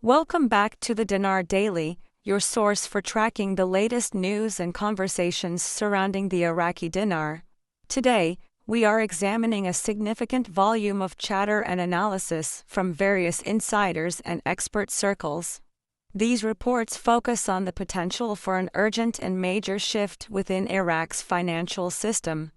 Welcome back to the Dinar Daily, your source for tracking the latest news and conversations surrounding the Iraqi dinar. Today, we are examining a significant volume of chatter and analysis from various insiders and expert circles. These reports focus on the potential for an urgent and major shift within Iraq's financial system.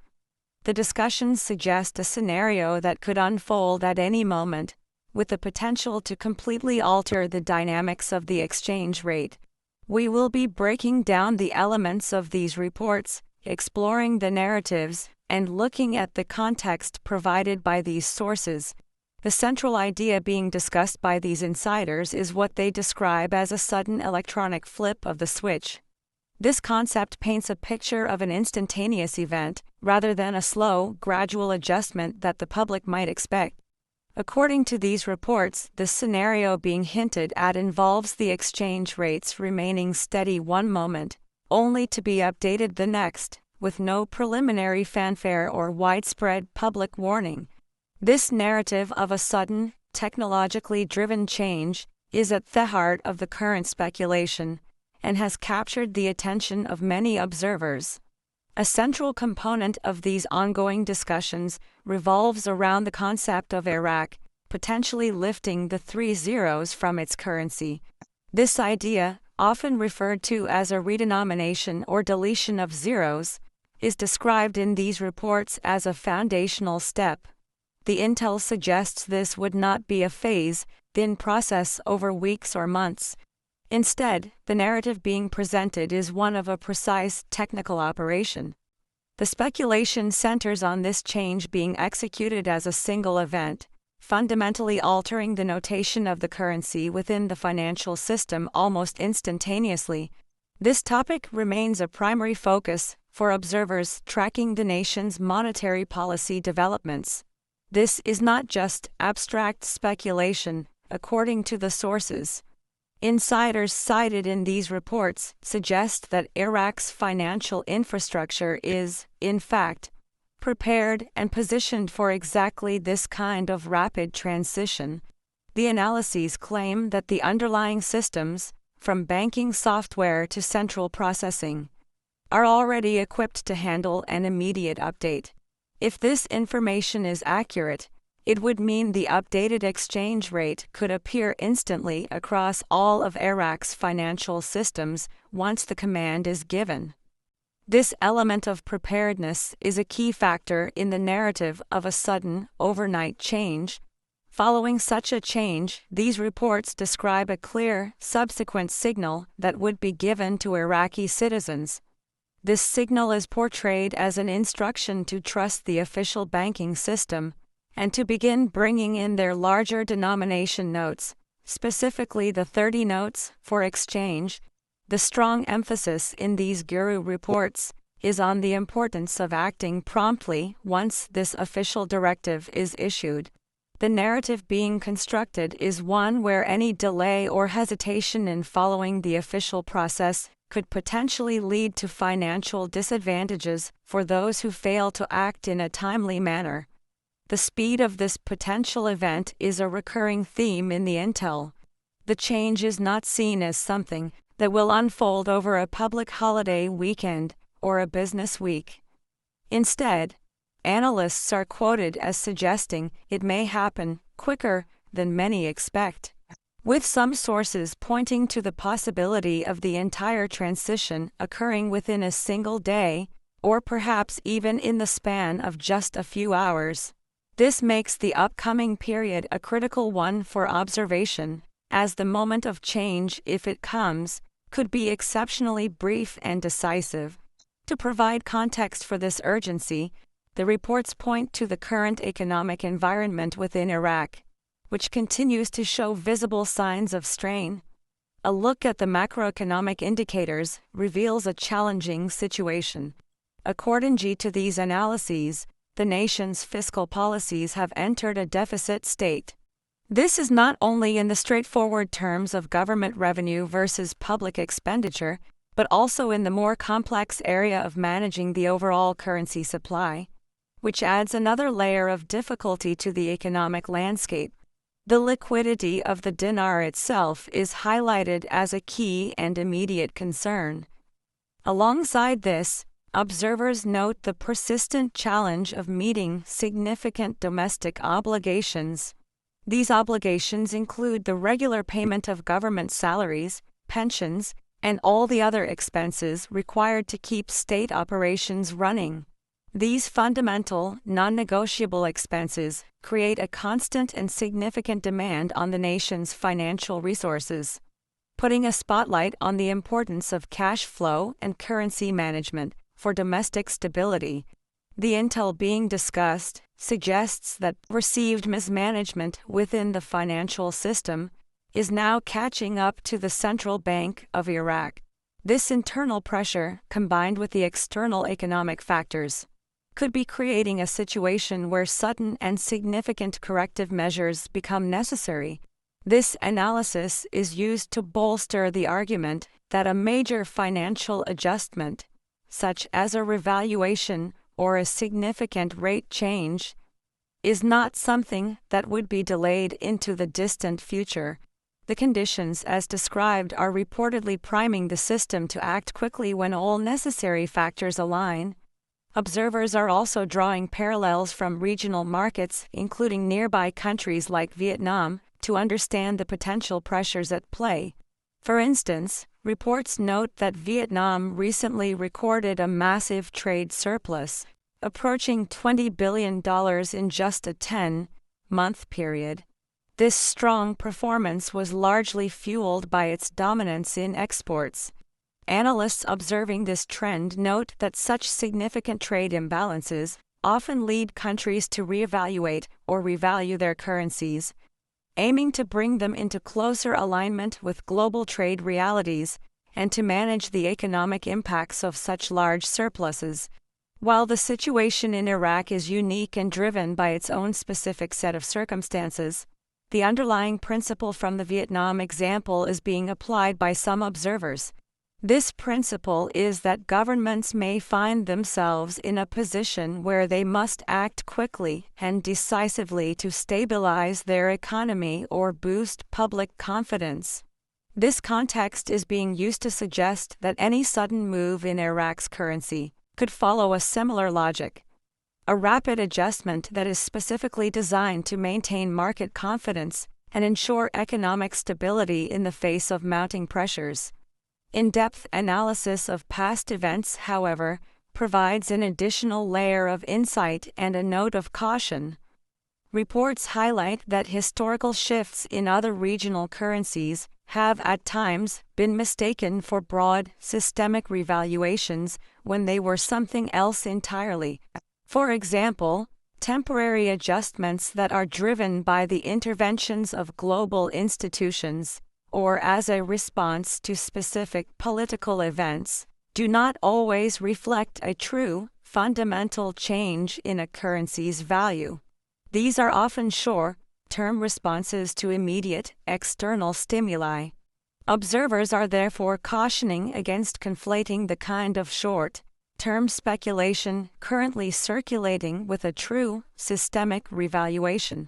The discussions suggest a scenario that could unfold at any moment, with the potential to completely alter the dynamics of the exchange rate. We will be breaking down the elements of these reports, exploring the narratives, and looking at the context provided by these sources. The central idea being discussed by these insiders is what they describe as a sudden electronic flip of the switch. This concept paints a picture of an instantaneous event, rather than a slow, gradual adjustment that the public might expect. According to these reports, the scenario being hinted at involves the exchange rates remaining steady one moment, only to be updated the next, with no preliminary fanfare or widespread public warning. This narrative of a sudden, technologically driven change is at the heart of the current speculation, and has captured the attention of many observers. A central component of these ongoing discussions revolves around the concept of Iraq potentially lifting the 3 zeros from its currency. This idea, often referred to as a redenomination or deletion of zeros, is described in these reports as a foundational step. The intel suggests this would not be a phase-in process over weeks or months. Instead, the narrative being presented is one of a precise technical operation. The speculation centers on this change being executed as a single event, fundamentally altering the notation of the currency within the financial system almost instantaneously. This topic remains a primary focus for observers tracking the nation's monetary policy developments. This is not just abstract speculation, according to the sources. Insiders cited in these reports suggest that Iraq's financial infrastructure is, in fact, prepared and positioned for exactly this kind of rapid transition. The analyses claim that the underlying systems, from banking software to central processing, are already equipped to handle an immediate update. If this information is accurate, it would mean the updated exchange rate could appear instantly across all of Iraq's financial systems once the command is given. This element of preparedness is a key factor in the narrative of a sudden, overnight change. Following such a change, these reports describe a clear, subsequent signal that would be given to Iraqi citizens. This signal is portrayed as an instruction to trust the official banking system, and to begin bringing in their larger denomination notes, specifically the 30 notes, for exchange. The strong emphasis in these Guru reports is on the importance of acting promptly once this official directive is issued. The narrative being constructed is one where any delay or hesitation in following the official process could potentially lead to financial disadvantages for those who fail to act in a timely manner. The speed of this potential event is a recurring theme in the intel. The change is not seen as something that will unfold over a public holiday weekend or a business week. Instead, analysts are quoted as suggesting it may happen quicker than many expect, with some sources pointing to the possibility of the entire transition occurring within a single day, or perhaps even in the span of just a few hours. This makes the upcoming period a critical one for observation, as the moment of change, if it comes, could be exceptionally brief and decisive. To provide context for this urgency, the reports point to the current economic environment within Iraq, which continues to show visible signs of strain. A look at the macroeconomic indicators reveals a challenging situation. According to these analyses, the nation's fiscal policies have entered a deficit state. This is not only in the straightforward terms of government revenue versus public expenditure, but also in the more complex area of managing the overall currency supply, which adds another layer of difficulty to the economic landscape. The liquidity of the dinar itself is highlighted as a key and immediate concern. Alongside this, observers note the persistent challenge of meeting significant domestic obligations. These obligations include the regular payment of government salaries, pensions, and all the other expenses required to keep state operations running. These fundamental, non-negotiable expenses create a constant and significant demand on the nation's financial resources, putting a spotlight on the importance of cash flow and currency management for domestic stability. The intel being discussed suggests that perceived mismanagement within the financial system is now catching up to the Central Bank of Iraq. This internal pressure, combined with the external economic factors, could be creating a situation where sudden and significant corrective measures become necessary. This analysis is used to bolster the argument that a major financial adjustment, such as a revaluation or a significant rate change, is not something that would be delayed into the distant future. The conditions as described are reportedly priming the system to act quickly when all necessary factors align. Observers are also drawing parallels from regional markets, including nearby countries like Vietnam, to understand the potential pressures at play. For instance, reports note that Vietnam recently recorded a massive trade surplus, approaching $20 billion in just a 10-month period. This strong performance was largely fueled by its dominance in exports. Analysts observing this trend note that such significant trade imbalances often lead countries to reevaluate or revalue their currencies, aiming to bring them into closer alignment with global trade realities and to manage the economic impacts of such large surpluses. While the situation in Iraq is unique and driven by its own specific set of circumstances, the underlying principle from the Vietnam example is being applied by some observers. This principle is that governments may find themselves in a position where they must act quickly and decisively to stabilize their economy or boost public confidence. This context is being used to suggest that any sudden move in Iraq's currency could follow a similar logic, a rapid adjustment that is specifically designed to maintain market confidence and ensure economic stability in the face of mounting pressures. In-depth analysis of past events, however, provides an additional layer of insight and a note of caution. Reports highlight that historical shifts in other regional currencies have at times been mistaken for broad, systemic revaluations when they were something else entirely. For example, temporary adjustments that are driven by the interventions of global institutions or as a response to specific political events, do not always reflect a true, fundamental change in a currency's value. These are often short-term responses to immediate, external stimuli. Observers are therefore cautioning against conflating the kind of short-term speculation currently circulating with a true, systemic revaluation.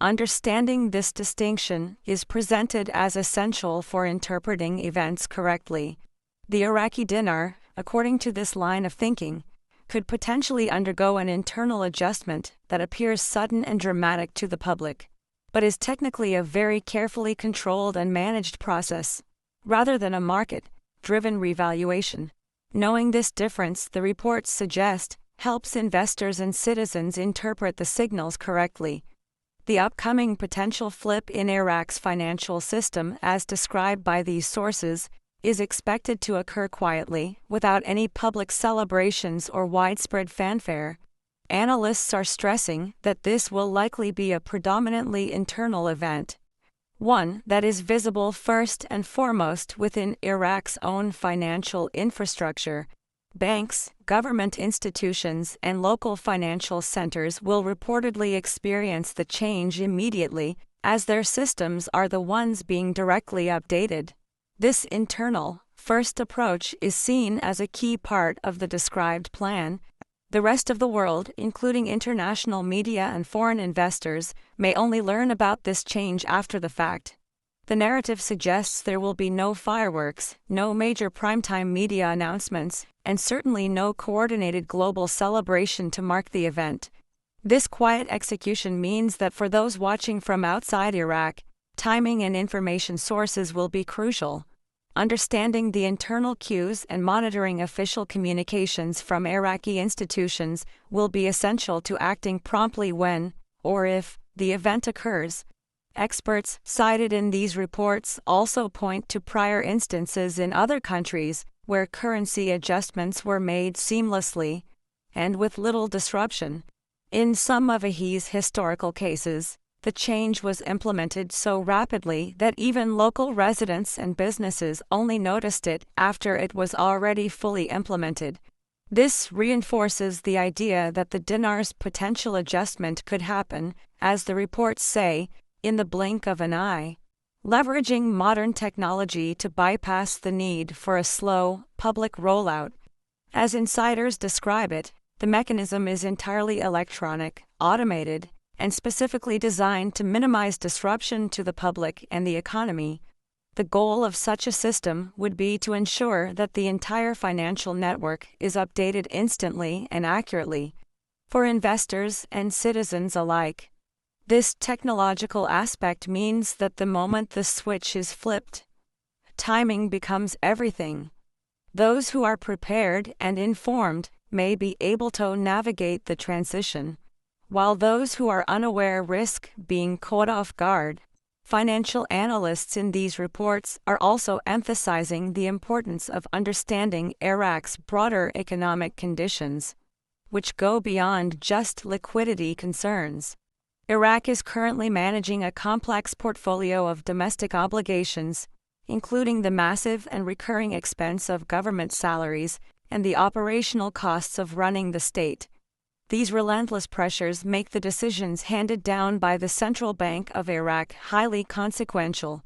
Understanding this distinction is presented as essential for interpreting events correctly. The Iraqi dinar, according to this line of thinking, could potentially undergo an internal adjustment that appears sudden and dramatic to the public, but is technically a very carefully controlled and managed process, rather than a market-driven revaluation. Knowing this difference, the reports suggest, helps investors and citizens interpret the signals correctly. The upcoming potential flip in Iraq's financial system, as described by these sources, is expected to occur quietly, without any public celebrations or widespread fanfare. Analysts are stressing that this will likely be a predominantly internal event, one that is visible first and foremost within Iraq's own financial infrastructure. Banks, government institutions, and local financial centers will reportedly experience the change immediately, as their systems are the ones being directly updated. This internal, first approach is seen as a key part of the described plan. The rest of the world, including international media and foreign investors, may only learn about this change after the fact. The narrative suggests there will be no fireworks, no major primetime media announcements, and certainly no coordinated global celebration to mark the event. This quiet execution means that for those watching from outside Iraq, timing and information sources will be crucial. Understanding the internal cues and monitoring official communications from Iraqi institutions will be essential to acting promptly when, or if, the event occurs. Experts cited in these reports also point to prior instances in other countries where currency adjustments were made seamlessly and with little disruption. In some of AHI's historical cases, the change was implemented so rapidly that even local residents and businesses only noticed it after it was already fully implemented. This reinforces the idea that the dinar's potential adjustment could happen, as the reports say, in the blink of an eye. Leveraging modern technology to bypass the need for a slow, public rollout. As insiders describe it, the mechanism is entirely electronic, automated, and specifically designed to minimize disruption to the public and the economy. The goal of such a system would be to ensure that the entire financial network is updated instantly and accurately, for investors and citizens alike. This technological aspect means that the moment the switch is flipped, timing becomes everything. Those who are prepared and informed may be able to navigate the transition, while those who are unaware risk being caught off guard. Financial analysts in these reports are also emphasizing the importance of understanding Iraq's broader economic conditions, which go beyond just liquidity concerns. Iraq is currently managing a complex portfolio of domestic obligations, including the massive and recurring expense of government salaries and the operational costs of running the state. These relentless pressures make the decisions handed down by the Central Bank of Iraq highly consequential.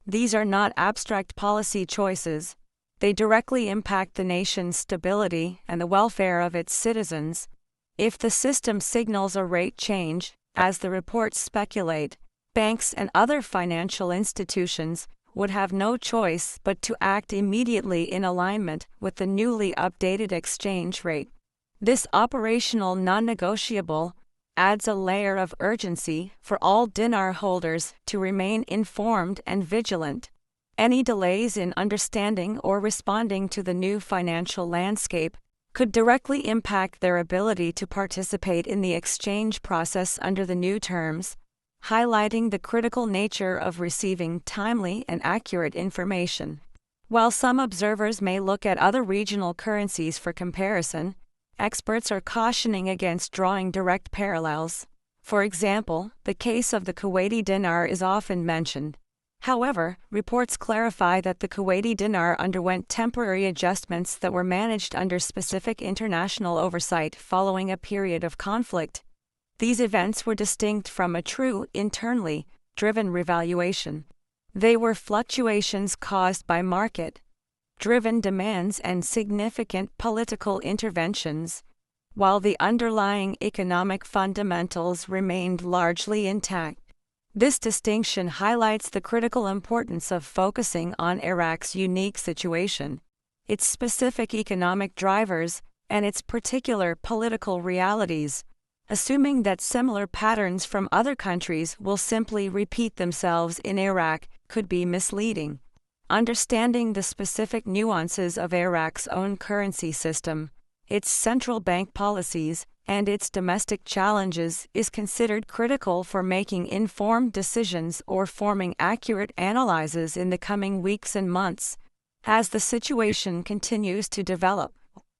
These are not abstract policy choices. They directly impact the nation's stability and the welfare of its citizens. If the system signals a rate change, as the reports speculate, banks and other financial institutions would have no choice but to act immediately in alignment with the newly updated exchange rate. This operational non-negotiable adds a layer of urgency for all dinar holders to remain informed and vigilant. Any delays in understanding or responding to the new financial landscape could directly impact their ability to participate in the exchange process under the new terms, highlighting the critical nature of receiving timely and accurate information. While some observers may look at other regional currencies for comparison, experts are cautioning against drawing direct parallels. For example, the case of the Kuwaiti dinar is often mentioned. However, reports clarify that the Kuwaiti dinar underwent temporary adjustments that were managed under specific international oversight following a period of conflict. These events were distinct from a true, internally driven revaluation. They were fluctuations caused by market-driven demands and significant political interventions, while the underlying economic fundamentals remained largely intact. This distinction highlights the critical importance of focusing on Iraq's unique situation, its specific economic drivers, and its particular political realities. Assuming that similar patterns from other countries will simply repeat themselves in Iraq could be misleading. Understanding the specific nuances of Iraq's own currency system, its central bank policies, and its domestic challenges is considered critical for making informed decisions or forming accurate analyses in the coming weeks and months. As the situation continues to develop,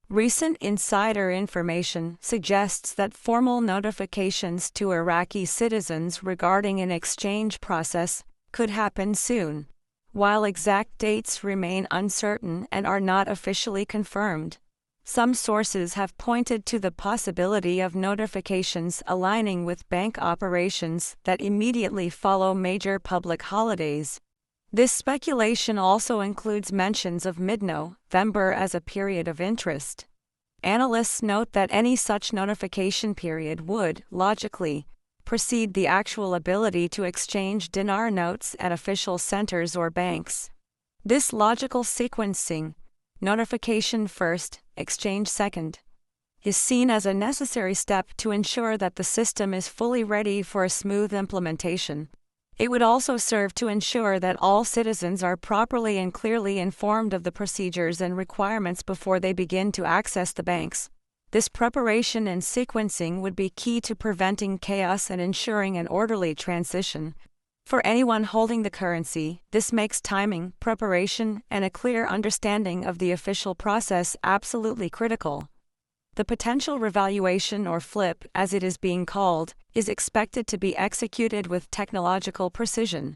recent insider information suggests that formal notifications to Iraqi citizens regarding an exchange process could happen soon, while exact dates remain uncertain and are not officially confirmed. Some sources have pointed to the possibility of notifications aligning with bank operations that immediately follow major public holidays. This speculation also includes mentions of mid-November as a period of interest. Analysts note that any such notification period would, logically, precede the actual ability to exchange dinar notes at official centers or banks. This logical sequencing, notification first, exchange second, is seen as a necessary step to ensure that the system is fully ready for a smooth implementation. It would also serve to ensure that all citizens are properly and clearly informed of the procedures and requirements before they begin to access the banks. This preparation and sequencing would be key to preventing chaos and ensuring an orderly transition. For anyone holding the currency, this makes timing, preparation, and a clear understanding of the official process absolutely critical. The potential revaluation or flip, as it is being called, is expected to be executed with technological precision.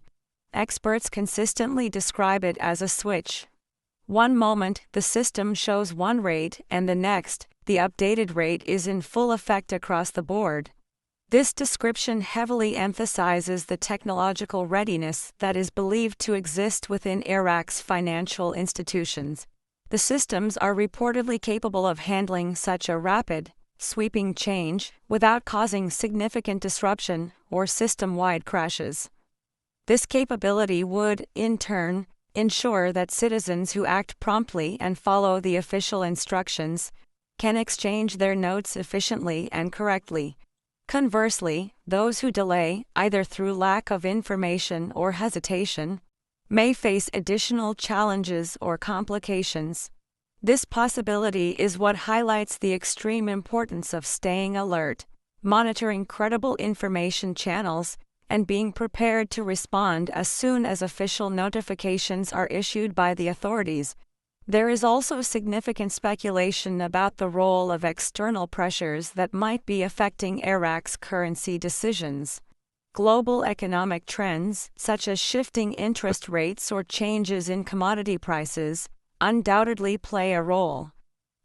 Experts consistently describe it as a switch. One moment, the system shows one rate, and the next, the updated rate is in full effect across the board. This description heavily emphasizes the technological readiness that is believed to exist within Iraq's financial institutions. The systems are reportedly capable of handling such a rapid, sweeping change without causing significant disruption or system-wide crashes. This capability would, in turn, ensure that citizens who act promptly and follow the official instructions can exchange their notes efficiently and correctly. Conversely, those who delay, either through lack of information or hesitation, may face additional challenges or complications. This possibility is what highlights the extreme importance of staying alert, monitoring credible information channels, and being prepared to respond as soon as official notifications are issued by the authorities. There is also significant speculation about the role of external pressures that might be affecting Iraq's currency decisions. Global economic trends, such as shifting interest rates or changes in commodity prices, undoubtedly play a role.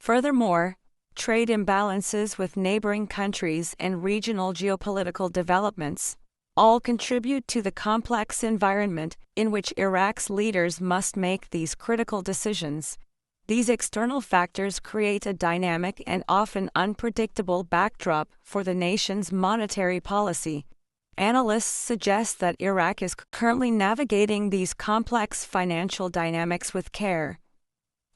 Furthermore, trade imbalances with neighboring countries and regional geopolitical developments all contribute to the complex environment in which Iraq's leaders must make these critical decisions. These external factors create a dynamic and often unpredictable backdrop for the nation's monetary policy. Analysts suggest that Iraq is currently navigating these complex financial dynamics with care,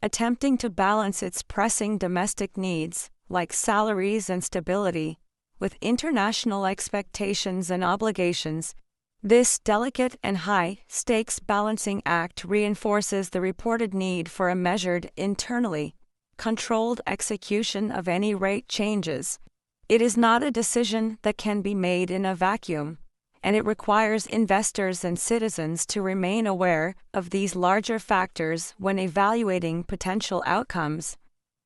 attempting to balance its pressing domestic needs, like salaries and stability, with international expectations and obligations. This delicate and high-stakes balancing act reinforces the reported need for a measured, internally controlled execution of any rate changes. It is not a decision that can be made in a vacuum, and it requires investors and citizens to remain aware of these larger factors when evaluating potential outcomes.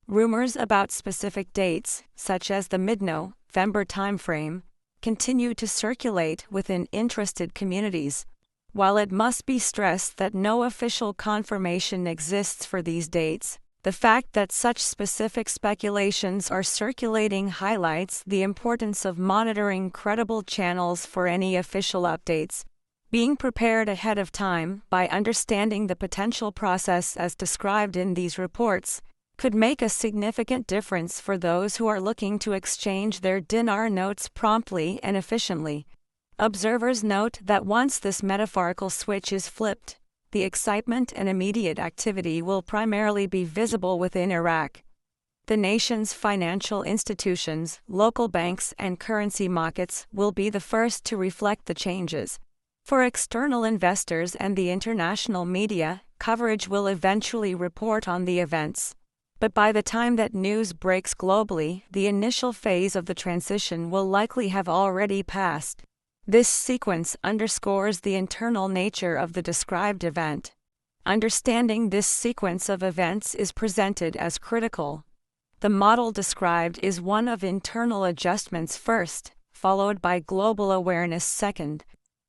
Rumors about specific dates, such as the mid-November timeframe, continue to circulate within interested communities. While it must be stressed that no official confirmation exists for these dates, the fact that such specific speculations are circulating highlights the importance of monitoring credible channels for any official updates. Being prepared ahead of time by understanding the potential process as described in these reports could make a significant difference for those who are looking to exchange their dinar notes promptly and efficiently. Observers note that once this metaphorical switch is flipped, the excitement and immediate activity will primarily be visible within Iraq. The nation's financial institutions, local banks, and currency markets will be the first to reflect the changes. For external investors and the international media, coverage will eventually report on the events. But by the time that news breaks globally, the initial phase of the transition will likely have already passed. This sequence underscores the internal nature of the described event. Understanding this sequence of events is presented as critical. The model described is one of internal adjustments first, followed by global awareness second.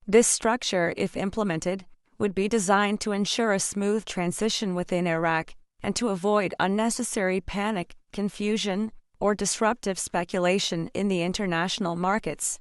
This structure, if implemented, would be designed to ensure a smooth transition within Iraq and to avoid unnecessary panic, confusion, or disruptive speculation in the international markets.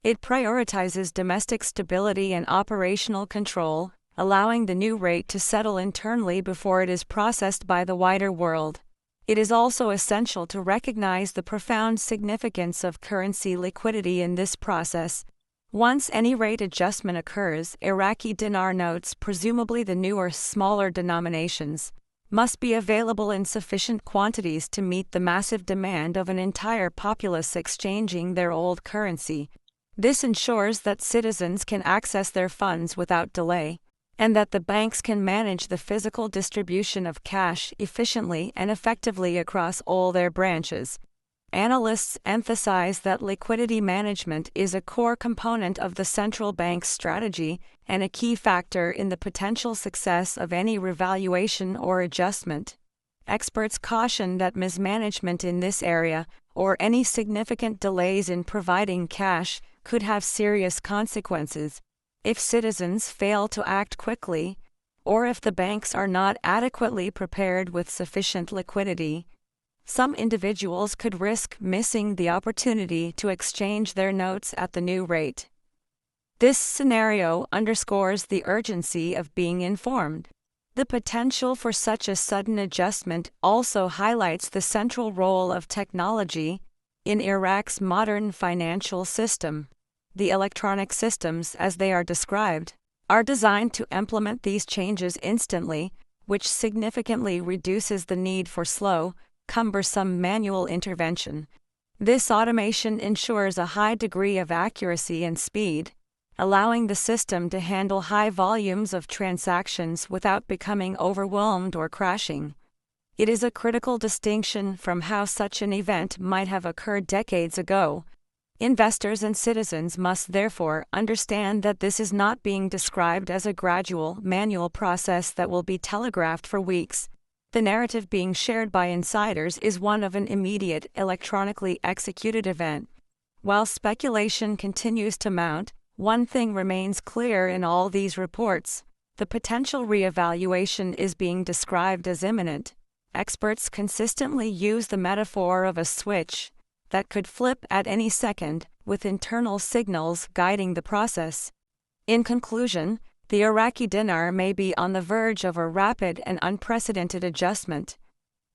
It prioritizes domestic stability and operational control, allowing the new rate to settle internally before it is processed by the wider world. It is also essential to recognize the profound significance of currency liquidity in this process. Once any rate adjustment occurs, Iraqi dinar notes, presumably the newer, smaller denominations, must be available in sufficient quantities to meet the massive demand of an entire populace exchanging their old currency. This ensures that citizens can access their funds without delay, and that the banks can manage the physical distribution of cash efficiently and effectively across all their branches. Analysts emphasize that liquidity management is a core component of the central bank's strategy and a key factor in the potential success of any revaluation or adjustment. Experts caution that mismanagement in this area, or any significant delays in providing cash, could have serious consequences. If citizens fail to act quickly, or if the banks are not adequately prepared with sufficient liquidity, some individuals could risk missing the opportunity to exchange their notes at the new rate. This scenario underscores the urgency of being informed. The potential for such a sudden adjustment also highlights the central role of technology in Iraq's modern financial system. The electronic systems, as they are described, are designed to implement these changes instantly, which significantly reduces the need for slow, cumbersome manual intervention. This automation ensures a high degree of accuracy and speed, allowing the system to handle high volumes of transactions without becoming overwhelmed or crashing. It is a critical distinction from how such an event might have occurred decades ago. Investors and citizens must therefore understand that this is not being described as a gradual, manual process that will be telegraphed for weeks. The narrative being shared by insiders is one of an immediate, electronically executed event. While speculation continues to mount, one thing remains clear in all these reports: the potential reevaluation is being described as imminent. Experts consistently use the metaphor of a switch that could flip at any second, with internal signals guiding the process. In conclusion, the Iraqi dinar may be on the verge of a rapid and unprecedented adjustment,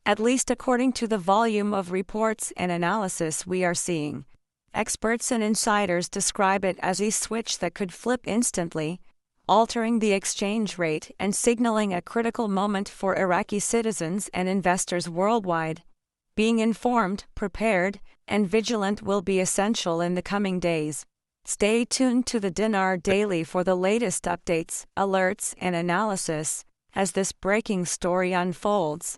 at least according to the volume of reports and analysis we are seeing. Experts and insiders describe it as a switch that could flip instantly, altering the exchange rate and signaling a critical moment for Iraqi citizens and investors worldwide. Being informed, prepared, and vigilant will be essential in the coming days. Stay tuned to the Dinar Daily for the latest updates, alerts, and analysis as this breaking story unfolds.